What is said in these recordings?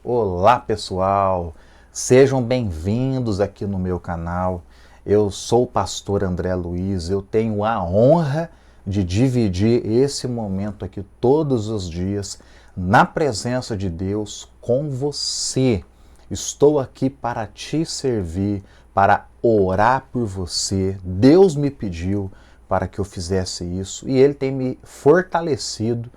Olá pessoal, sejam bem-vindos aqui no meu canal. Eu sou o pastor André Luiz, eu tenho a honra de dividir esse momento aqui todos os dias na presença de Deus com você. Estou aqui para te servir, para orar por você. Deus me pediu para que eu fizesse isso e Ele tem me fortalecido.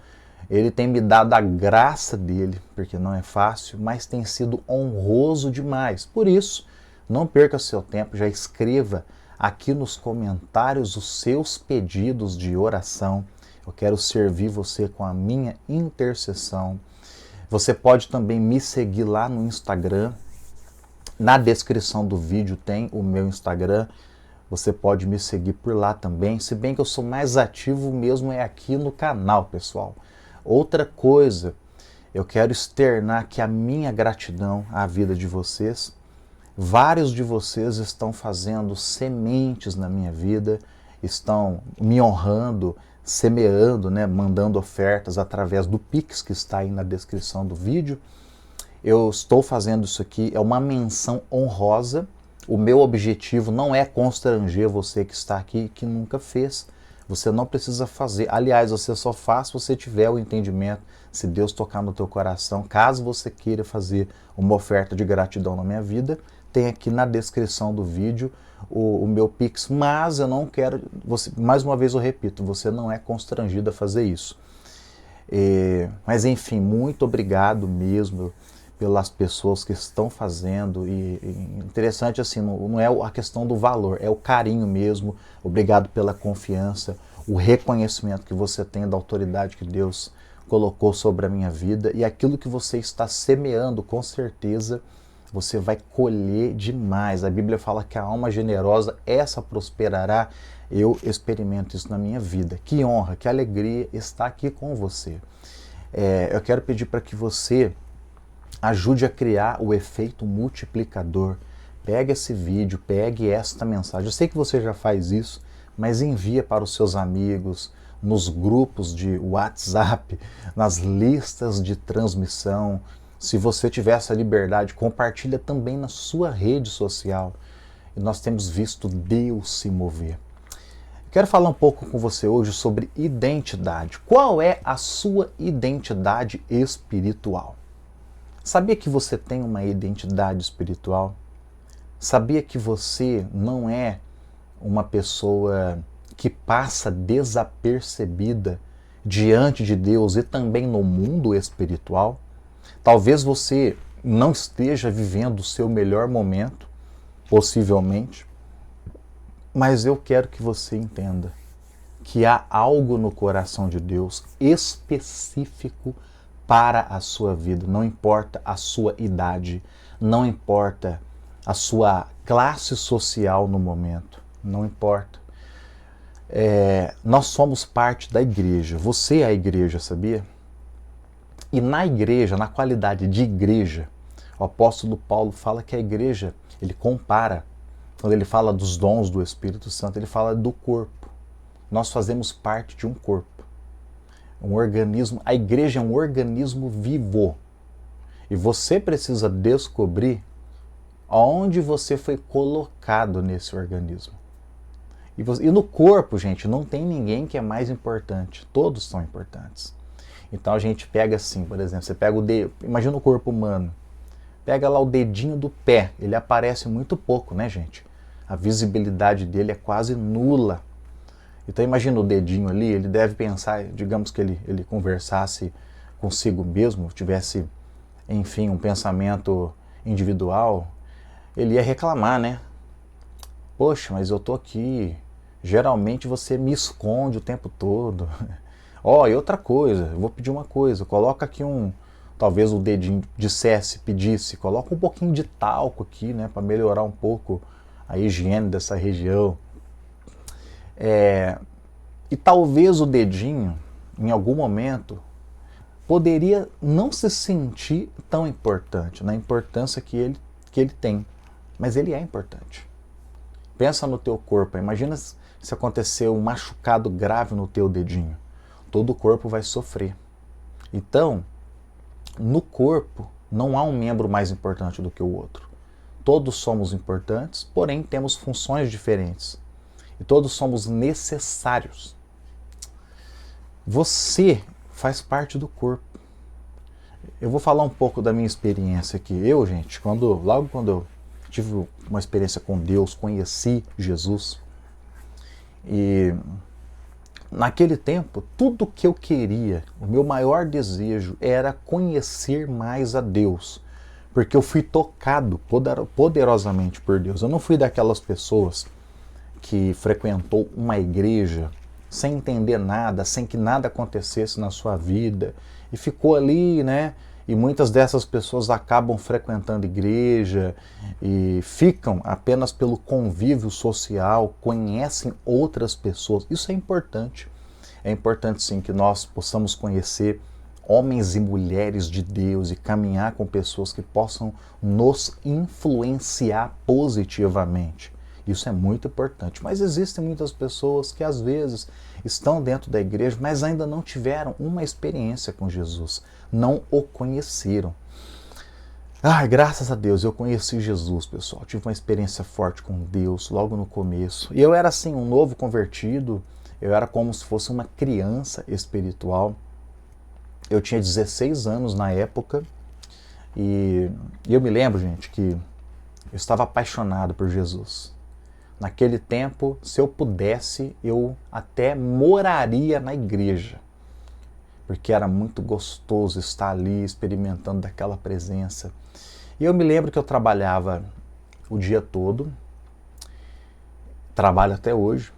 Ele tem me dado a graça dele, porque não é fácil, mas tem sido honroso demais. Por isso, não perca seu tempo, já escreva aqui nos comentários os seus pedidos de oração. Eu quero servir você com a minha intercessão. Você pode também me seguir lá no Instagram. Na descrição do vídeo tem o meu Instagram. Você pode me seguir por lá também, se bem que eu sou mais ativo mesmo é aqui no canal, pessoal. Outra coisa, eu quero externar aqui a minha gratidão à vida de vocês. Vários de vocês estão fazendo sementes na minha vida, estão me honrando, semeando, mandando ofertas através do Pix que está aí na descrição do vídeo. Eu estou fazendo isso aqui, é uma menção honrosa. O meu objetivo não é constranger você que está aqui e que nunca fez. Você não precisa fazer. Aliás, você só faz se você tiver o entendimento, se Deus tocar no teu coração. Caso você queira fazer uma oferta de gratidão na minha vida, tem aqui na descrição do vídeo o meu Pix. Mas eu não quero, mais uma vez eu repito, você não é constrangido a fazer isso. Mas enfim, muito obrigado mesmo pelas pessoas que estão fazendo e interessante assim, não é a questão do valor, é o carinho mesmo. Obrigado pela confiança, o reconhecimento que você tem da autoridade que Deus colocou sobre a minha vida e aquilo que você está semeando, com certeza você vai colher demais. A Bíblia fala que a alma generosa, essa prosperará. Eu experimento isso na minha vida. Que honra, que alegria estar aqui com você. Eu quero pedir para que você ajude a criar o efeito multiplicador. Pegue esse vídeo, pegue esta mensagem. Eu sei que você já faz isso, mas envia para os seus amigos, nos grupos de WhatsApp, nas listas de transmissão. Se você tiver essa liberdade, compartilha também na sua rede social. E nós temos visto Deus se mover. Quero falar um pouco com você hoje sobre identidade. Qual é a sua identidade espiritual? Sabia que você tem uma identidade espiritual? Sabia que você não é uma pessoa que passa desapercebida diante de Deus e também no mundo espiritual? Talvez você não esteja vivendo o seu melhor momento, possivelmente, mas eu quero que você entenda que há algo no coração de Deus específico para a sua vida. Não importa a sua idade, não importa a sua classe social no momento, não importa. Nós somos parte da igreja, você é a igreja, sabia? E na igreja, na qualidade de igreja, o apóstolo Paulo fala que a igreja, ele compara, quando ele fala dos dons do Espírito Santo, ele fala do corpo. Nós fazemos parte de um corpo. Um organismo, a igreja é um organismo vivo. E você precisa descobrir onde você foi colocado nesse organismo. E no corpo, gente, não tem ninguém que é mais importante. Todos são importantes. Então a gente pega assim, por exemplo, você pega o dedo, imagina o corpo humano. Pega lá o dedinho do pé, ele aparece muito pouco, né, gente? A visibilidade dele é quase nula. Então imagina o dedinho ali, ele deve pensar, digamos que ele conversasse consigo mesmo, tivesse, enfim, um pensamento individual, ele ia reclamar, né? Poxa, mas eu tô aqui, geralmente você me esconde o tempo todo. E outra coisa, eu vou pedir uma coisa, coloca aqui talvez o dedinho pedisse, coloca um pouquinho de talco aqui, né, para melhorar um pouco a higiene dessa região. E talvez o dedinho, em algum momento, poderia não se sentir tão importante, na importância que ele tem. Mas ele é importante. Pensa no teu corpo, imagina se acontecer um machucado grave no teu dedinho. Todo o corpo vai sofrer. Então, no corpo, Não há um membro mais importante do que o outro. Todos somos importantes, porém temos funções diferentes. E todos somos necessários. Você faz parte do corpo. Eu vou falar um pouco da minha experiência aqui. Gente, logo quando eu tive uma experiência com Deus, conheci Jesus, e naquele tempo, tudo que eu queria, o meu maior desejo era conhecer mais a Deus, porque eu fui tocado poderosamente por Deus. Eu não fui daquelas pessoas que frequentou uma igreja sem entender nada, sem que nada acontecesse na sua vida, e ficou ali, né? E muitas dessas pessoas acabam frequentando igreja e ficam apenas pelo convívio social, conhecem outras pessoas. Isso é importante. É importante sim que nós possamos conhecer homens e mulheres de Deus e caminhar com pessoas que possam nos influenciar positivamente. Isso é muito importante. Mas existem muitas pessoas que às vezes estão dentro da igreja, mas ainda não tiveram uma experiência com Jesus. Não o conheceram. Graças a Deus eu conheci Jesus, pessoal. Tive uma experiência forte com Deus logo no começo. E eu era assim, um novo convertido. Eu era como se fosse uma criança espiritual. Eu tinha 16 anos na época. E eu me lembro, gente, que eu estava apaixonado por Jesus. Naquele tempo, se eu pudesse, eu até moraria na igreja, porque era muito gostoso estar ali experimentando daquela presença. E eu me lembro que eu trabalhava o dia todo, trabalho até hoje,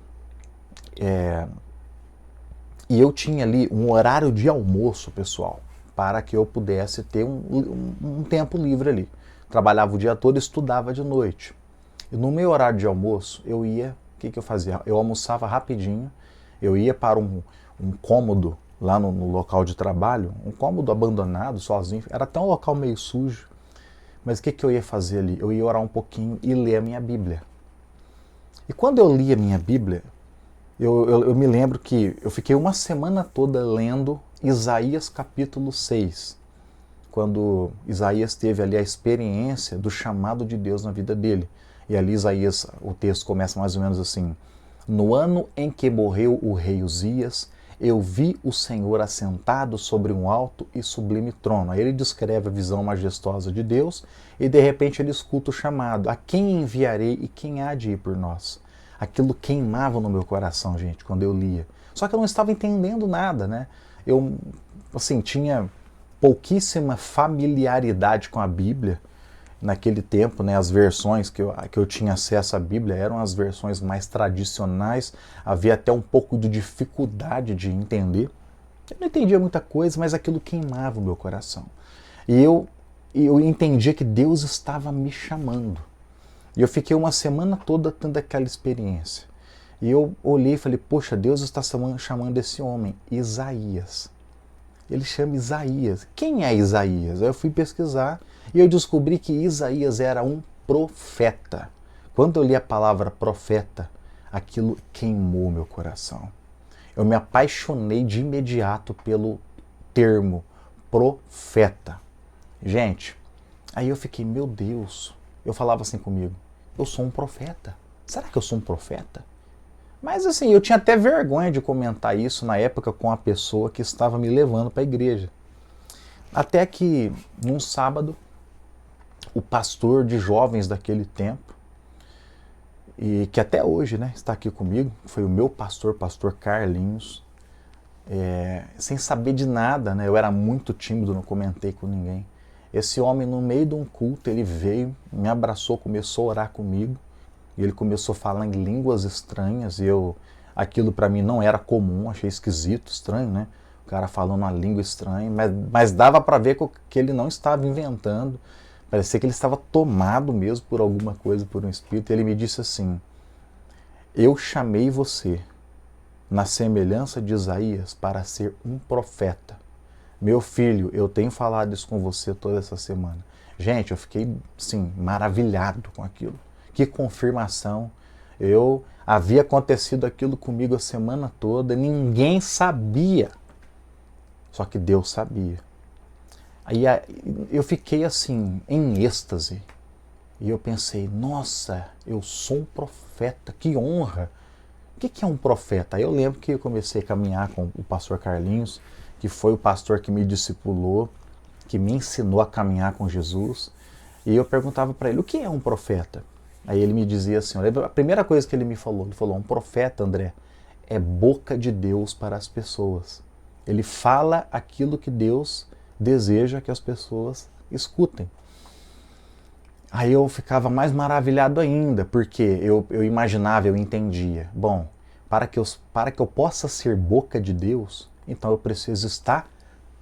e eu tinha ali um horário de almoço, pessoal, para que eu pudesse ter um tempo livre ali. Trabalhava o dia todo e estudava de noite. E no meu horário de almoço, o que eu fazia? Eu almoçava rapidinho, eu ia para um cômodo lá no local de trabalho, um cômodo abandonado, sozinho, era até um local meio sujo. Mas o que eu ia fazer ali? Eu ia orar um pouquinho e ler a minha Bíblia. E quando eu li a minha Bíblia, eu me lembro que eu fiquei uma semana toda lendo Isaías capítulo 6, quando Isaías teve ali a experiência do chamado de Deus na vida dele. E ali Isaías, o texto começa mais ou menos assim: no ano em que morreu o rei Uzias, eu vi o Senhor assentado sobre um alto e sublime trono. Aí ele descreve a visão majestosa de Deus e de repente ele escuta o chamado: a quem enviarei e quem há de ir por nós? Aquilo queimava no meu coração, gente, quando eu lia. Só que eu não estava entendendo nada, né? Eu, assim, tinha pouquíssima familiaridade com a Bíblia. Naquele tempo, né, as versões que eu tinha acesso à Bíblia eram as versões mais tradicionais, havia até um pouco de dificuldade de entender. Eu não entendia muita coisa, mas aquilo queimava o meu coração. E eu entendia que Deus estava me chamando. E eu fiquei uma semana toda tendo aquela experiência. E eu olhei e falei: poxa, Deus está chamando esse homem, Isaías. Ele chama Isaías. Quem é Isaías? Aí eu fui pesquisar e eu descobri que Isaías era um profeta. Quando eu li a palavra profeta, aquilo queimou meu coração. Eu me apaixonei de imediato pelo termo profeta. Gente, aí eu fiquei: meu Deus. Eu falava assim comigo: eu sou um profeta. Será que eu sou um profeta? Mas assim, eu tinha até vergonha de comentar isso na época com a pessoa que estava me levando para a igreja. Até que, num sábado, o pastor de jovens daquele tempo, e que até hoje, né, está aqui comigo, foi o meu pastor Carlinhos, sem saber de nada, né, eu era muito tímido, não comentei com ninguém. Esse homem, no meio de um culto, ele veio, me abraçou, começou a orar comigo. E ele começou a falar em línguas estranhas, e aquilo para mim não era comum, achei esquisito, estranho, né? O cara falando uma língua estranha, mas dava para ver que ele não estava inventando, parecia que ele estava tomado mesmo por alguma coisa, por um espírito. E ele me disse assim: eu chamei você, na semelhança de Isaías, para ser um profeta. Meu filho, eu tenho falado isso com você toda essa semana. Gente, eu fiquei, assim, maravilhado com aquilo. Que confirmação. Havia acontecido aquilo comigo a semana toda, ninguém sabia. Só que Deus sabia. Aí eu fiquei assim, em êxtase. E eu pensei, nossa, eu sou um profeta, que honra. O que é um profeta? Aí eu lembro que eu comecei a caminhar com o pastor Carlinhos, que foi o pastor que me discipulou, que me ensinou a caminhar com Jesus. E eu perguntava para ele, o que é um profeta? Aí ele me dizia assim, a primeira coisa que ele falou, um profeta, André, é boca de Deus para as pessoas. Ele fala aquilo que Deus deseja que as pessoas escutem. Aí eu ficava mais maravilhado ainda, porque eu imaginava, eu entendia. Bom, para que eu possa ser boca de Deus, então eu preciso estar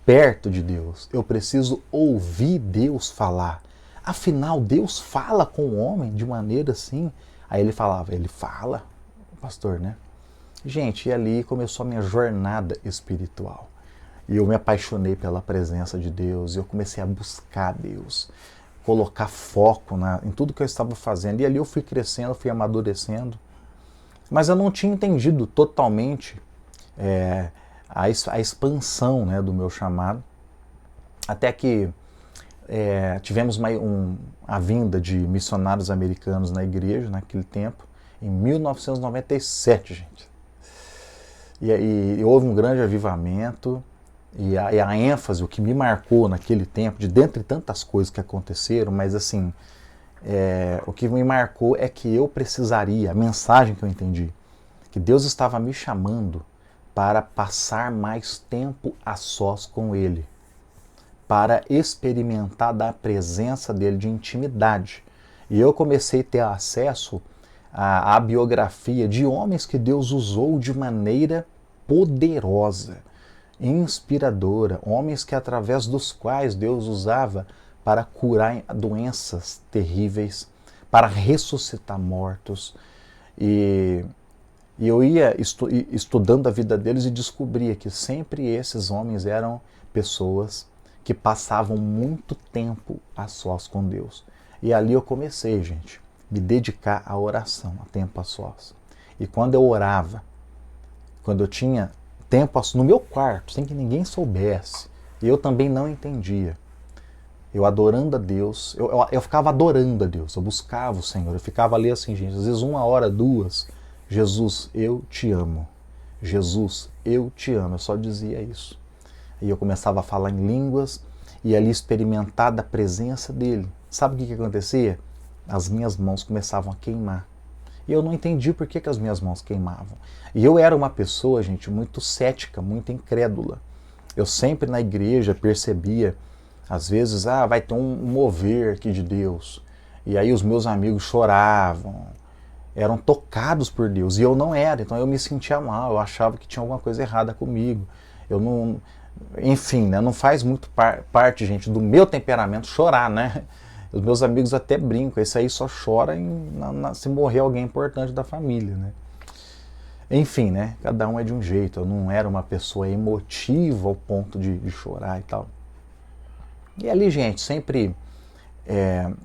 perto de Deus. Eu preciso ouvir Deus falar. Afinal, Deus fala com o homem de maneira assim. Aí ele falava, ele fala, pastor, né? Gente, e ali começou a minha jornada espiritual. E eu me apaixonei pela presença de Deus, e eu comecei a buscar Deus, colocar foco em tudo que eu estava fazendo. E ali eu fui crescendo, fui amadurecendo. Mas eu não tinha entendido totalmente a expansão, né, do meu chamado. Até que tivemos a vinda de missionários americanos na igreja naquele tempo, em 1997, gente. E houve um grande avivamento, e a ênfase, o que me marcou naquele tempo, de dentre tantas coisas que aconteceram, mas assim, o que me marcou é que eu precisaria, a mensagem que eu entendi, que Deus estava me chamando para passar mais tempo a sós com Ele, para experimentar da presença dele, de intimidade. E eu comecei a ter acesso à biografia de homens que Deus usou de maneira poderosa, inspiradora, homens que através dos quais Deus usava para curar doenças terríveis, para ressuscitar mortos. E eu ia estudando a vida deles e descobria que sempre esses homens eram pessoas que passavam muito tempo a sós com Deus. E ali eu comecei, gente, me dedicar à oração, a tempo a sós. E quando eu orava, quando eu tinha tempo no meu quarto, sem que ninguém soubesse, e eu também não entendia, eu adorando a Deus, eu ficava adorando a Deus, eu buscava o Senhor, eu ficava ali assim, gente, às vezes 1 hora, 2, Jesus, eu te amo. Jesus, eu te amo. Eu só dizia isso. E eu começava a falar em línguas e ali experimentar da presença dele. Sabe o que acontecia? As minhas mãos começavam a queimar. E eu não entendi por que as minhas mãos queimavam. E eu era uma pessoa, gente, muito cética, muito incrédula. Eu sempre na igreja percebia, às vezes, vai ter um mover aqui de Deus. E aí os meus amigos choravam, eram tocados por Deus. E eu não era, então eu me sentia mal, eu achava que tinha alguma coisa errada comigo. Eu não... Enfim, né, não faz muito parte, gente, do meu temperamento chorar, né? Os meus amigos até brincam, esse aí só chora se morrer alguém importante da família, né? Enfim, né? Cada um é de um jeito. Eu não era uma pessoa emotiva ao ponto de chorar e tal. E ali, gente, sempre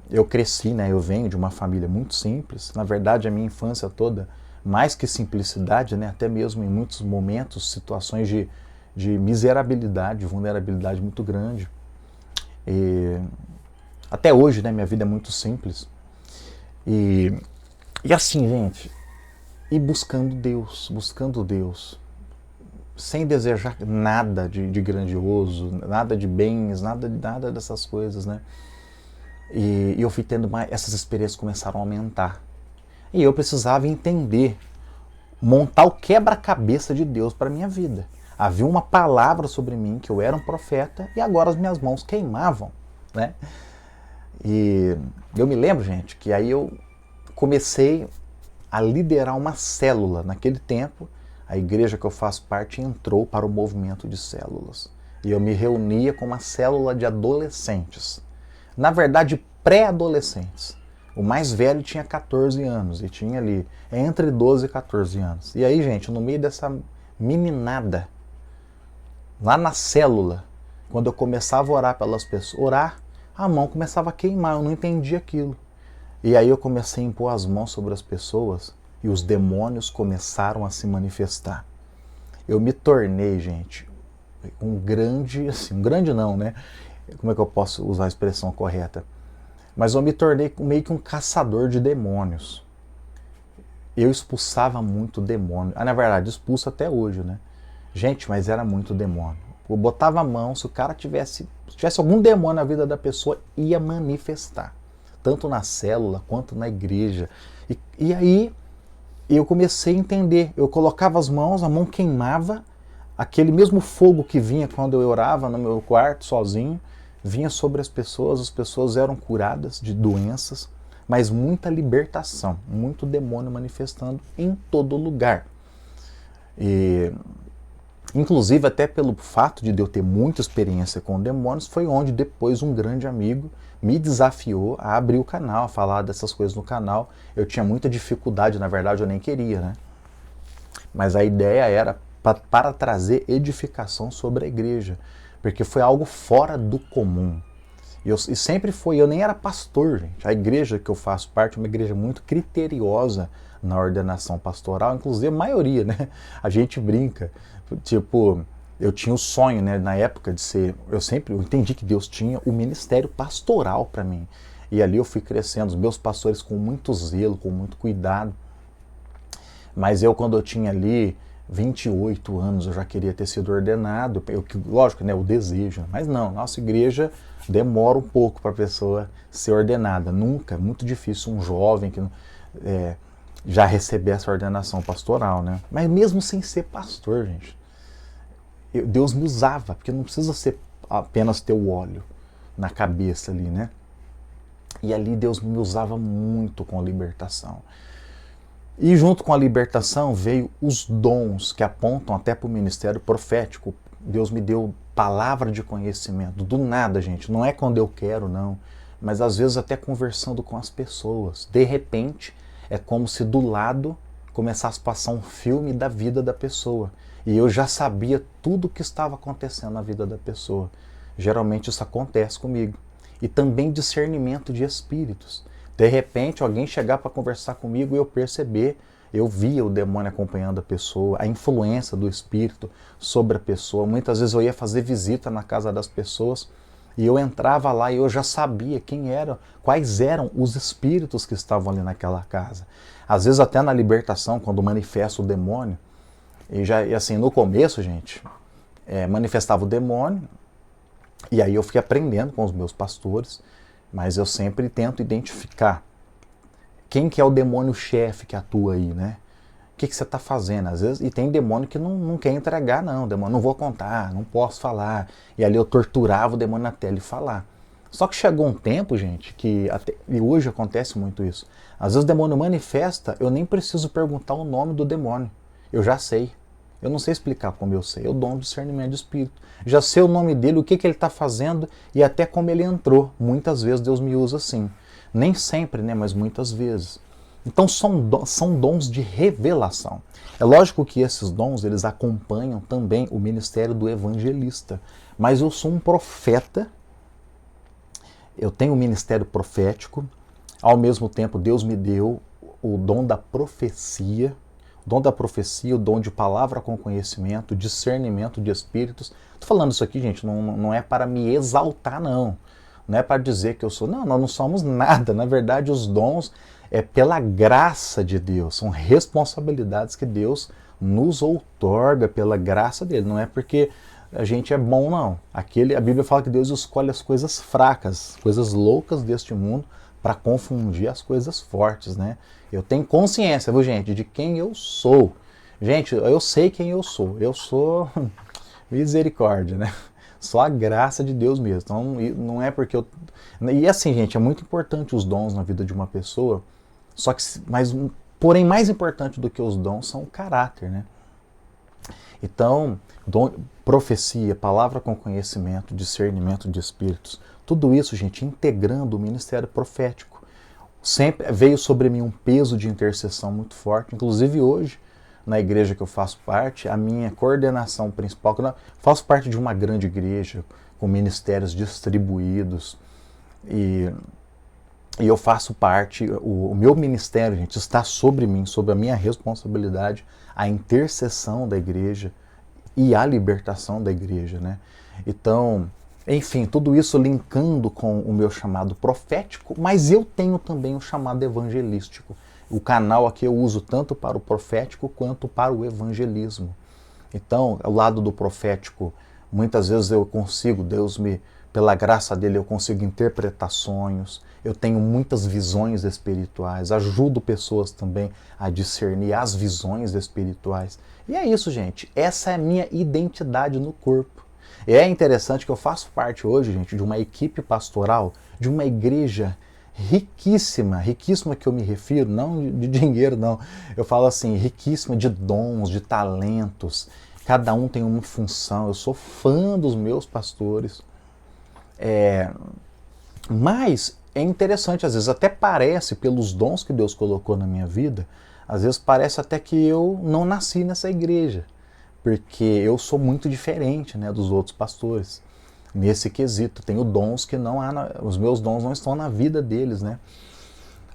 eu cresci, né? Eu venho de uma família muito simples. Na verdade, a minha infância toda, mais que simplicidade, né? Até mesmo em muitos momentos, situações de miserabilidade, de vulnerabilidade muito grande. E até hoje, né, minha vida é muito simples. E assim, gente, e buscando Deus, sem desejar nada de grandioso, nada de bens, nada dessas coisas, né? E eu fui tendo essas experiências começaram a aumentar. E eu precisava entender, montar o quebra-cabeça de Deus para a minha vida. Havia uma palavra sobre mim, que eu era um profeta, e agora as minhas mãos queimavam, né? E eu me lembro, gente, que aí eu comecei a liderar uma célula. Naquele tempo, a igreja que eu faço parte entrou para o movimento de células. E eu me reunia com uma célula de adolescentes. Na verdade, pré-adolescentes. O mais velho tinha 14 anos e tinha ali entre 12 e 14 anos. E aí, gente, no meio dessa meninada, lá na célula, quando eu começava a orar pelas pessoas, a mão começava a queimar, eu não entendia aquilo. E aí eu comecei a impor as mãos sobre as pessoas e os demônios começaram a se manifestar. Eu me tornei, gente, um grande não, né? como é que eu posso usar a expressão correta? Mas eu me tornei meio que um caçador de demônios. Eu expulsava muito demônio. Na verdade, expulso até hoje, né? Gente, mas era muito demônio. Eu botava a mão, se o cara tivesse algum demônio na vida da pessoa, ia manifestar. Tanto na célula, quanto na igreja. E aí, eu comecei a entender. Eu colocava as mãos, a mão queimava, aquele mesmo fogo que vinha quando eu orava no meu quarto, sozinho, vinha sobre as pessoas eram curadas de doenças, mas muita libertação, muito demônio manifestando em todo lugar. E, inclusive, até pelo fato de eu ter muita experiência com demônios, foi onde depois um grande amigo me desafiou a abrir o canal, a falar dessas coisas no canal. Eu tinha muita dificuldade, na verdade eu nem queria, né? Mas a ideia era para trazer edificação sobre a igreja, porque foi algo fora do comum. E sempre foi, eu nem era pastor, gente. A igreja que eu faço parte é uma igreja muito criteriosa na ordenação pastoral, inclusive a maioria, né? A gente brinca, tipo, eu tinha o sonho, né, na época de ser, eu entendi que Deus tinha o ministério pastoral para mim. E ali eu fui crescendo, os meus pastores com muito zelo, com muito cuidado. Mas quando eu tinha ali 28 anos, eu já queria ter sido ordenado, lógico, né, o desejo, mas não, nossa igreja demora um pouco para a pessoa ser ordenada, nunca, muito difícil um jovem que já receber essa ordenação pastoral, né? Mas mesmo sem ser pastor, gente, Deus me usava, porque não precisa ser apenas ter o óleo na cabeça ali, né? E ali Deus me usava muito com a libertação. E junto com a libertação veio os dons que apontam até para o ministério profético. Deus me deu palavra de conhecimento, do nada, gente. Não é quando eu quero, não. Mas às vezes até conversando com as pessoas. De repente, é como se do lado começasse a passar um filme da vida da pessoa. E eu já sabia tudo o que estava acontecendo na vida da pessoa. Geralmente isso acontece comigo. E também discernimento de espíritos. De repente, alguém chegar para conversar comigo e eu perceber, eu via o demônio acompanhando a pessoa, a influência do espírito sobre a pessoa. Muitas vezes eu ia fazer visita na casa das pessoas e eu entrava lá e eu já sabia quais eram os espíritos que estavam ali naquela casa. Às vezes até na libertação, quando manifesta o demônio, e assim, no começo, gente, manifestava o demônio, e aí eu fui aprendendo com os meus pastores, mas eu sempre tento identificar quem que é o demônio-chefe que atua aí, né? O que você está fazendo? Às vezes, e tem demônio que não quer entregar, não. Demônio, não vou contar, não posso falar. E ali eu torturava o demônio até ele falar. Só que chegou um tempo, gente, e hoje acontece muito isso. Às vezes o demônio manifesta, eu nem preciso perguntar o nome do demônio. Eu já sei. Eu não sei explicar como eu sei. Eu dou um discernimento de espírito. Já sei o nome dele, o que ele está fazendo e até como ele entrou. Muitas vezes Deus me usa assim. Nem sempre, né, mas muitas vezes. Então são dons de revelação. É lógico que esses dons eles acompanham também o ministério do evangelista. Mas eu sou um profeta, eu tenho um ministério profético, ao mesmo tempo Deus me deu o dom da profecia, o dom de palavra com conhecimento, discernimento de espíritos. Estou falando isso aqui, gente, não é para me exaltar, não. Não é para dizer que eu sou. Não, nós não somos nada. Na verdade, os dons é pela graça de Deus. São responsabilidades que Deus nos outorga pela graça dele. Não é porque a gente é bom, não. A Bíblia fala que Deus escolhe as coisas fracas, coisas loucas deste mundo, para confundir as coisas fortes, né? Eu tenho consciência, viu, gente, de quem eu sou. Gente, eu sei quem eu sou. Eu sou misericórdia, né? Só a graça de Deus mesmo. Então, não é porque eu... E assim, gente, é muito importante os dons na vida de uma pessoa, porém, mais importante do que os dons são o caráter, né? Então, profecia, palavra com conhecimento, discernimento de espíritos, tudo isso, gente, integrando o ministério profético. Sempre veio sobre mim um peso de intercessão muito forte, inclusive hoje, na igreja que eu faço parte, a minha coordenação principal, que eu faço parte de uma grande igreja, com ministérios distribuídos, e eu faço parte, o meu ministério, gente, está sobre mim, sobre a minha responsabilidade, a intercessão da igreja e a libertação da igreja, né? Então, Enfim, tudo isso linkando com o meu chamado profético, mas eu tenho também o chamado evangelístico. O canal aqui eu uso tanto para o profético quanto para o evangelismo. Então, ao lado do profético, muitas vezes eu consigo, pela graça dele, eu consigo interpretar sonhos, eu tenho muitas visões espirituais, ajudo pessoas também a discernir as visões espirituais. E é isso, gente. Essa é a minha identidade no corpo. E é interessante que eu faço parte hoje, gente, de uma equipe pastoral, de uma igreja riquíssima, riquíssima que eu me refiro, não de dinheiro não, eu falo assim, riquíssima de dons, de talentos, cada um tem uma função, eu sou fã dos meus pastores, mas é interessante, às vezes até parece, pelos dons que Deus colocou na minha vida, às vezes parece até que eu não nasci nessa igreja, porque eu sou muito diferente, né, dos outros pastores. Nesse quesito, tenho dons que não há, os meus dons não estão na vida deles, né?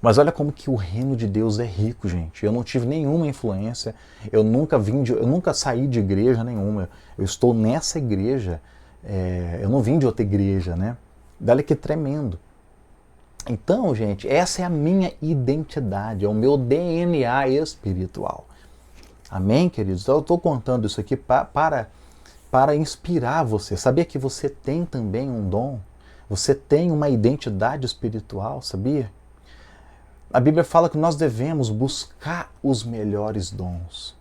Mas olha como que o reino de Deus é rico, gente. Eu não tive nenhuma influência, eu nunca saí de igreja nenhuma. Eu estou nessa igreja, eu não vim de outra igreja, né? Olha que tremendo. Então, gente, essa é a minha identidade, é o meu DNA espiritual. Amém, queridos? Então, eu estou contando isso aqui para inspirar você. Sabia que você tem também um dom? Você tem uma identidade espiritual, sabia? A Bíblia fala que nós devemos buscar os melhores dons.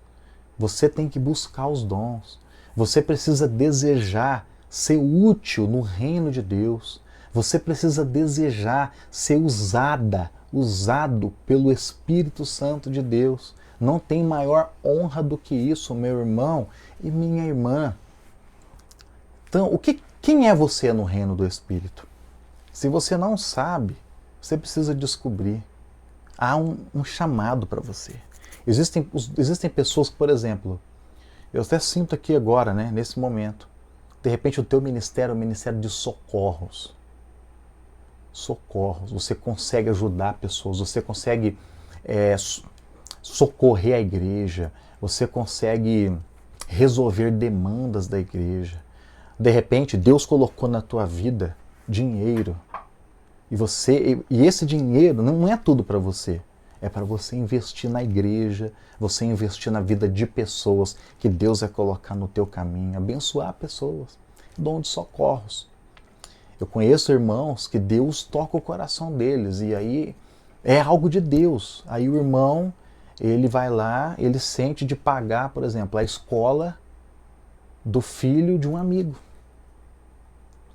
Você tem que buscar os dons. Você precisa desejar ser útil no reino de Deus. Você precisa desejar ser usado pelo Espírito Santo de Deus. Não tem maior honra do que isso, meu irmão e minha irmã. Então, quem é você no reino do Espírito? Se você não sabe, você precisa descobrir. Há um chamado para você. Existem pessoas, por exemplo, eu até sinto aqui agora, né, nesse momento, de repente o teu ministério é um ministério de socorros. Socorros. Você consegue ajudar pessoas, você consegue socorrer a igreja, você consegue resolver demandas da igreja. De repente, Deus colocou na tua vida dinheiro. E esse dinheiro não é tudo para você. É para você investir na igreja, você investir na vida de pessoas que Deus vai colocar no teu caminho, abençoar pessoas. Dom de socorros. Eu conheço irmãos que Deus toca o coração deles e aí é algo de Deus. Aí o irmão, ele vai lá, ele sente de pagar, por exemplo, a escola do filho de um amigo.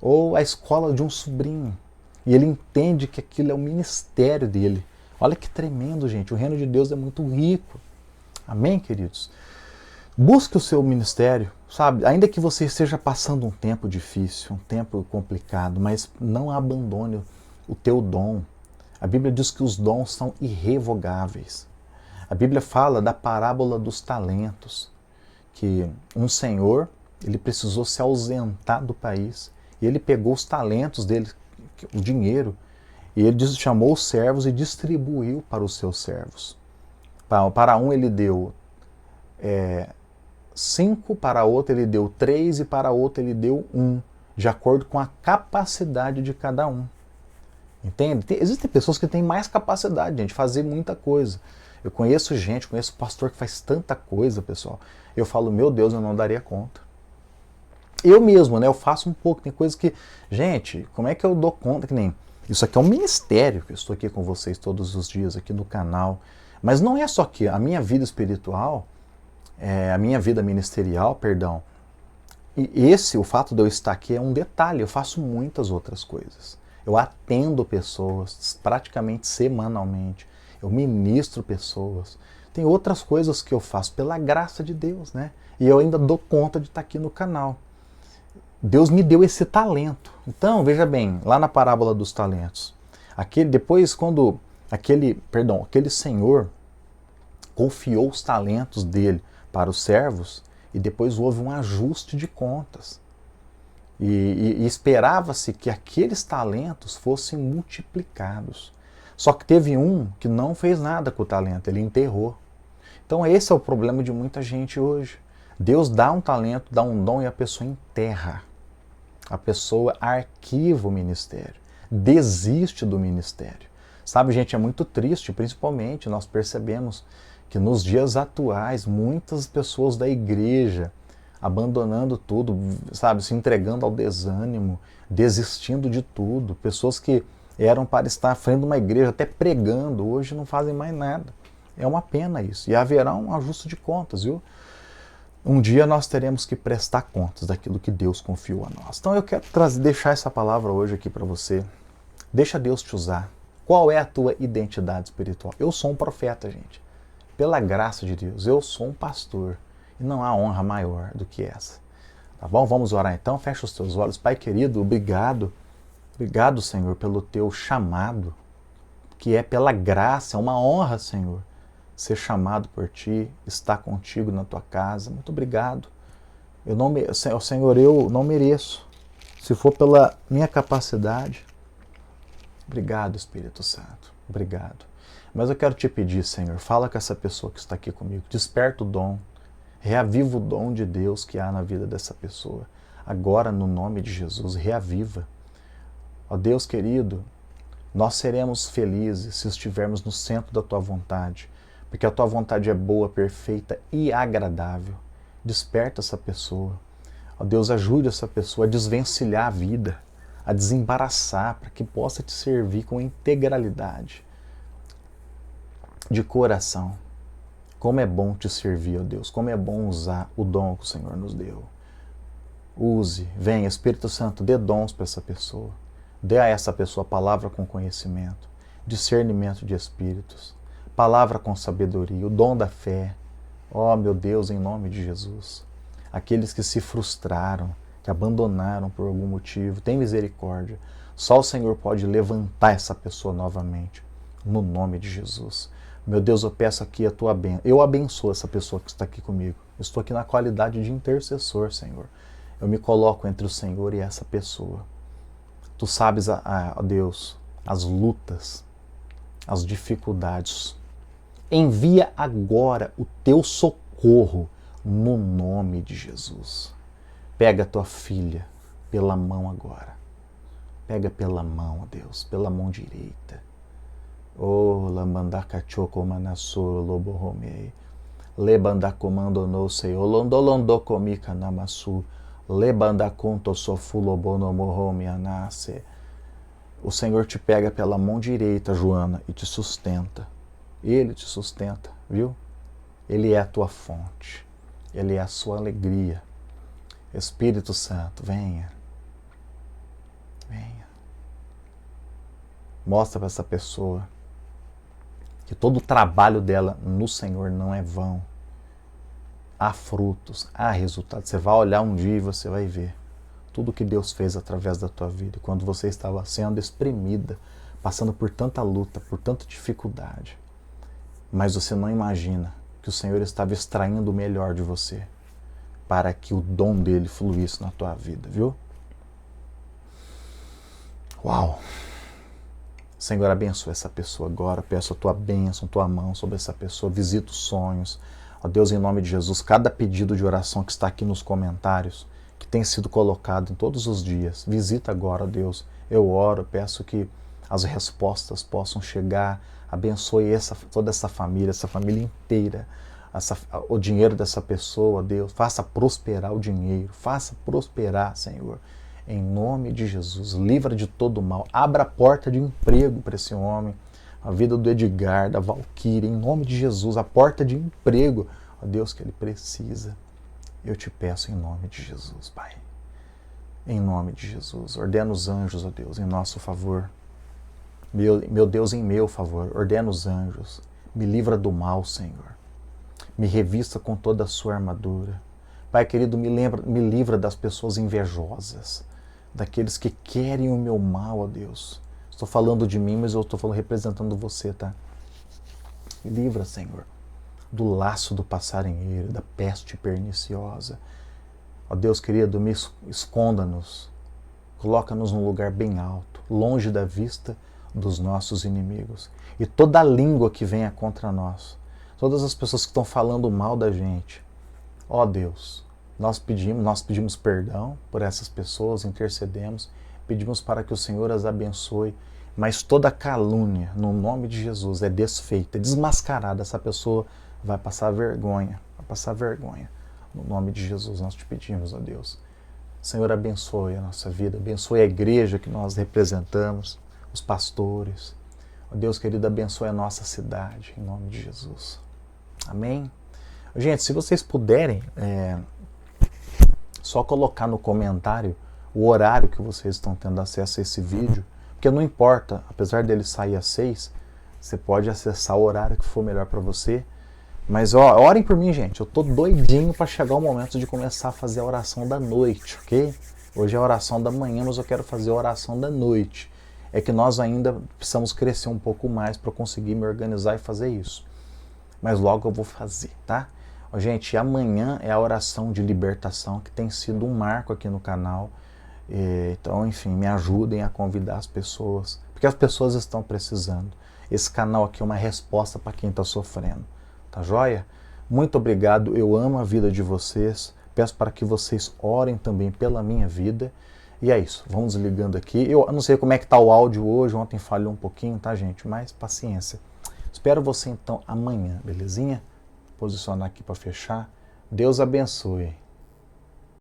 Ou a escola de um sobrinho. E ele entende que aquilo é o ministério dele. Olha que tremendo, gente. O reino de Deus é muito rico. Amém, queridos? Busque o seu ministério, sabe? Ainda que você esteja passando um tempo difícil, um tempo complicado, mas não abandone o teu dom. A Bíblia diz que os dons são irrevogáveis. A Bíblia fala da parábola dos talentos, que um senhor, ele precisou se ausentar do país. E ele pegou os talentos dele, o dinheiro, e ele chamou os servos e distribuiu para os seus servos. Para um ele deu 5, para outro ele deu 3 e para outro ele deu 1, de acordo com a capacidade de cada um. Entende? Existem pessoas que têm mais capacidade, gente, de fazer muita coisa. Eu conheço pastor que faz tanta coisa, pessoal. Eu falo, meu Deus, eu não daria conta. Eu mesmo, né? Eu faço um pouco. Tem coisas que... Gente, como é que eu dou conta? Que nem... Isso aqui é um ministério, que eu estou aqui com vocês todos os dias, aqui no canal. Mas não é só que a minha vida espiritual, a minha vida ministerial, perdão, e o fato de eu estar aqui é um detalhe. Eu faço muitas outras coisas. Eu atendo pessoas praticamente semanalmente. Eu ministro pessoas. Tem outras coisas que eu faço pela graça de Deus, né? E eu ainda dou conta de estar aqui no canal. Deus me deu esse talento. Então, veja bem, lá na parábola dos talentos, aquele senhor confiou os talentos dele para os servos e depois houve um ajuste de contas. E esperava-se que aqueles talentos fossem multiplicados. Só que teve um que não fez nada com o talento, ele enterrou. Então esse é o problema de muita gente hoje. Deus dá um talento, dá um dom e a pessoa enterra. A pessoa arquiva o ministério, desiste do ministério. Sabe, gente, é muito triste, principalmente nós percebemos que nos dias atuais, muitas pessoas da igreja abandonando tudo, sabe, se entregando ao desânimo, desistindo de tudo. Pessoas que eram para estar à frente de uma igreja, até pregando, hoje não fazem mais nada. É uma pena isso. E haverá um ajuste de contas, viu? Um dia nós teremos que prestar contas daquilo que Deus confiou a nós. Então eu quero deixar essa palavra hoje aqui para você. Deixa Deus te usar. Qual é a tua identidade espiritual? Eu sou um profeta, gente. Pela graça de Deus, eu sou um pastor. E não há honra maior do que essa. Tá bom? Vamos orar então? Fecha os teus olhos. Pai querido, obrigado. Obrigado, Senhor, pelo teu chamado, que é pela graça. É uma honra, Senhor, ser chamado por Ti, estar contigo na Tua casa. Muito obrigado. Senhor, eu não mereço. Se for pela minha capacidade. Obrigado, Espírito Santo. Obrigado. Mas eu quero te pedir, Senhor, fala com essa pessoa que está aqui comigo. Desperta o dom. Reaviva o dom de Deus que há na vida dessa pessoa. Agora, no nome de Jesus, reaviva. Ó Deus querido, nós seremos felizes se estivermos no centro da Tua vontade, porque a Tua vontade é boa, perfeita e agradável. Desperta essa pessoa. Ó Deus, ajude essa pessoa a desvencilhar a vida, a desembaraçar, para que possa Te servir com integralidade, de coração. Como é bom Te servir, ó Deus, como é bom usar o dom que o Senhor nos deu. Use, venha, Espírito Santo, dê dons para essa pessoa. Dê a essa pessoa palavra com conhecimento, discernimento de espíritos, palavra com sabedoria, o dom da fé. Ó, meu Deus, em nome de Jesus. Aqueles que se frustraram, que abandonaram por algum motivo, tem misericórdia. Só o Senhor pode levantar essa pessoa novamente, no nome de Jesus. Meu Deus, eu peço aqui a Tua bênção. Eu abençoo essa pessoa que está aqui comigo. Eu estou aqui na qualidade de intercessor, Senhor. Eu me coloco entre o Senhor e essa pessoa. Tu sabes, ó Deus, as lutas, as dificuldades. Envia agora o Teu socorro no nome de Jesus. Pega a Tua filha pela mão agora. Pega pela mão, ó Deus, pela mão direita. Oh, lambandacachoko manassoro loboromei. Lebandakomando no sei, olondolondokomika namasu. Lebandakunto sofulobonomoromi anase. O Senhor te pega pela mão direita, Joana, e te sustenta. Ele te sustenta, viu? Ele é a tua fonte. Ele é a sua alegria. Espírito Santo, venha. Venha. Mostra para essa pessoa que todo o trabalho dela no Senhor não é vão. Há frutos, há resultados. Você vai olhar um dia e você vai ver tudo que Deus fez através da tua vida. Quando você estava sendo exprimida, passando por tanta luta, por tanta dificuldade. Mas você não imagina que o Senhor estava extraindo o melhor de você para que o dom dele fluísse na tua vida, viu? Uau! Senhor, abençoa essa pessoa agora. Peço a Tua bênção, Tua mão sobre essa pessoa. Visita os sonhos. Ó Deus, em nome de Jesus, cada pedido de oração que está aqui nos comentários, que tem sido colocado em todos os dias, visita agora, ó Deus. Eu oro, peço que as respostas possam chegar. Abençoe toda essa família inteira. O dinheiro dessa pessoa, ó Deus. Faça prosperar o dinheiro. Faça prosperar, Senhor. Em nome de Jesus, livra de todo mal. Abra a porta de emprego para esse homem. A vida do Edgar, da Valquíria, em nome de Jesus, a porta de emprego, ó Deus, que ele precisa. Eu te peço em nome de Jesus, Pai. Em nome de Jesus. Ordena os anjos, ó Deus, em nosso favor. Meu Deus, em meu favor. Ordena os anjos. Me livra do mal, Senhor. Me revista com toda a sua armadura. Pai querido, me livra das pessoas invejosas, daqueles que querem o meu mal, ó Deus. Estou falando de mim, mas eu estou representando você, tá? Me livra, Senhor, do laço do passarinheiro, da peste perniciosa. Ó Deus querido, esconda-nos, coloca-nos num lugar bem alto, longe da vista dos nossos inimigos. E toda a língua que venha contra nós, todas as pessoas que estão falando mal da gente, ó Deus, Nós pedimos perdão por essas pessoas, intercedemos, pedimos para que o Senhor as abençoe, mas toda calúnia, no nome de Jesus, é desfeita, é desmascarada. Essa pessoa vai passar vergonha, vai passar vergonha. No nome de Jesus nós te pedimos, ó Deus. Senhor, abençoe a nossa vida, abençoe a igreja que nós representamos, os pastores. Ó Deus querido, abençoe a nossa cidade, em nome de Jesus. Amém? Gente, se vocês puderem, só colocar no comentário o horário que vocês estão tendo acesso a esse vídeo, porque não importa, apesar dele sair às 6, você pode acessar o horário que for melhor para você. Mas orem por mim, gente. Eu tô doidinho para chegar o momento de começar a fazer a oração da noite, ok? Hoje é a oração da manhã, mas eu quero fazer a oração da noite. É que nós ainda precisamos crescer um pouco mais para conseguir me organizar e fazer isso. Mas logo eu vou fazer, tá? Gente, amanhã é a oração de libertação, que tem sido um marco aqui no canal. Então, enfim, me ajudem a convidar as pessoas, porque as pessoas estão precisando. Esse canal aqui é uma resposta para quem está sofrendo. Tá joia? Muito obrigado, eu amo a vida de vocês, peço para que vocês orem também pela minha vida, e é isso, vamos desligando aqui. Eu não sei como é que tá o áudio hoje, ontem falhou um pouquinho, tá gente? Mas paciência. Espero você então amanhã, belezinha? Posicionar aqui para fechar. Deus abençoe.